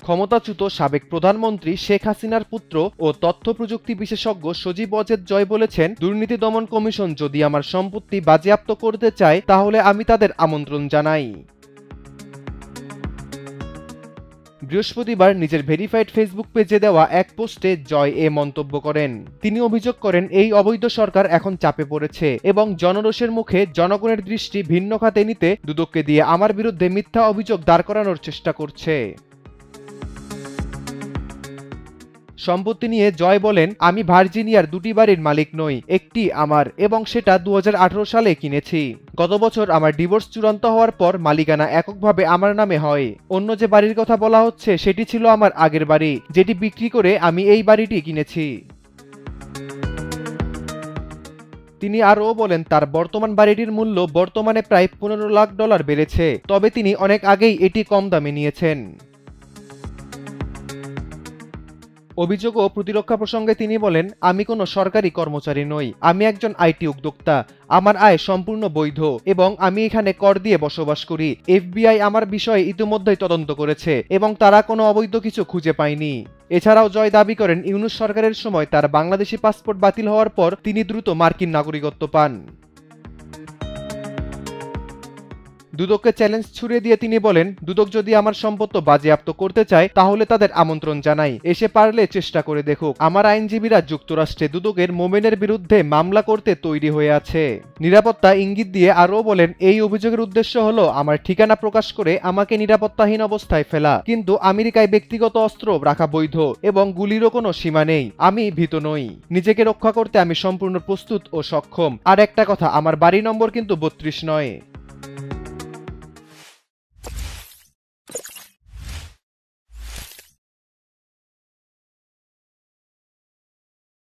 ক্ষমতাচ্যুত সাবেক প্রধানমন্ত্রী শেখ হাসিনার পুত্র ও তথ্য প্রযুক্তি বিশেষজ্ঞ সজীব ওয়াজেদ জয় বলেছেন, দুর্নীতি দমন কমিশন যদি আমার সম্পত্তি বাজেয়াপ্ত করতে চায় তাহলে আমি তাদের আমন্ত্রণ জানাই। বৃহস্পতিবার নিজের ভেরিফাইড ফেসবুক পেজে দেওয়া এক পোস্টে জয় এ মন্তব্য করেন। তিনি অভিযোগ করেন, এই অবৈধ সরকার এখন চাপে পড়েছে এবং জনরোষের মুখে জনগণের দৃষ্টি ভিন্ন খাতে নিতে দুদককে দিয়ে আমার বিরুদ্ধে মিথ্যা অভিযোগ দাঁড় করানোর চেষ্টা করছে। সম্পত্তি নিয়ে জয় বলেন, আমি ভার্জিনিয়ার দুটি বাড়ির মালিক নই, একটি আমার এবং সেটা 2018 সালে কিনেছি। গত বছর আমার ডিভোর্স চূড়ান্ত হওয়ার পর মালিকানা এককভাবে আমার নামে হয়। অন্য যে বাড়ির কথা বলা হচ্ছে সেটি ছিল আমার আগের বাড়ি, যেটি বিক্রি করে আমি এই বাড়িটি কিনেছি। তিনি আরও বলেন, তার বর্তমান বাড়িটির মূল্য বর্তমানে প্রায় $15 লাখ বেড়েছে, তবে তিনি অনেক আগেই এটি কম দামে নিয়েছেন। অভিযোগ ও প্রতিরক্ষা প্রসঙ্গে তিনি বলেন, আমি কোনো সরকারি কর্মচারী নই, আমি একজন আইটি উদ্যোক্তা। আমার আয় সম্পূর্ণ বৈধ এবং আমি এখানে কর দিয়ে বসবাস করি। FBI আমার বিষয়ে ইতিমধ্যেই তদন্ত করেছে এবং তারা কোনো অবৈধ কিছু খুঁজে পায়নি। এছাড়াও জয় দাবি করেন, ইউনূস সরকারের সময় তার বাংলাদেশি পাসপোর্ট বাতিল হওয়ার পর তিনি দ্রুত মার্কিন নাগরিকত্ব পান। দুদককে চ্যালেঞ্জ ছুড়ে দিয়ে তিনি বলেন, দুদক যদি আমার সম্পত্তি বাজেয়াপ্ত করতে চায় তাহলে তাদের আমন্ত্রণ জানাই, এসে পারলে চেষ্টা করে দেখুক। আমার আইনজীবীরা যুক্তরাষ্ট্রে দুদকের মোমেনের বিরুদ্ধে মামলা করতে তৈরি হয়ে আছে। নিরাপত্তা ইঙ্গিত দিয়ে আরও বলেন, এই অভিযোগের উদ্দেশ্য হলো আমার ঠিকানা প্রকাশ করে আমাকে নিরাপত্তাহীন অবস্থায় ফেলা, কিন্তু আমেরিকায় ব্যক্তিগত অস্ত্র রাখা বৈধ এবং গুলিরও কোনো সীমা নেই। আমি ভীত নই, নিজেকে রক্ষা করতে আমি সম্পূর্ণ প্রস্তুত ও সক্ষম। আর একটা কথা, আমার বাড়ি নম্বর কিন্তু 32 নয়।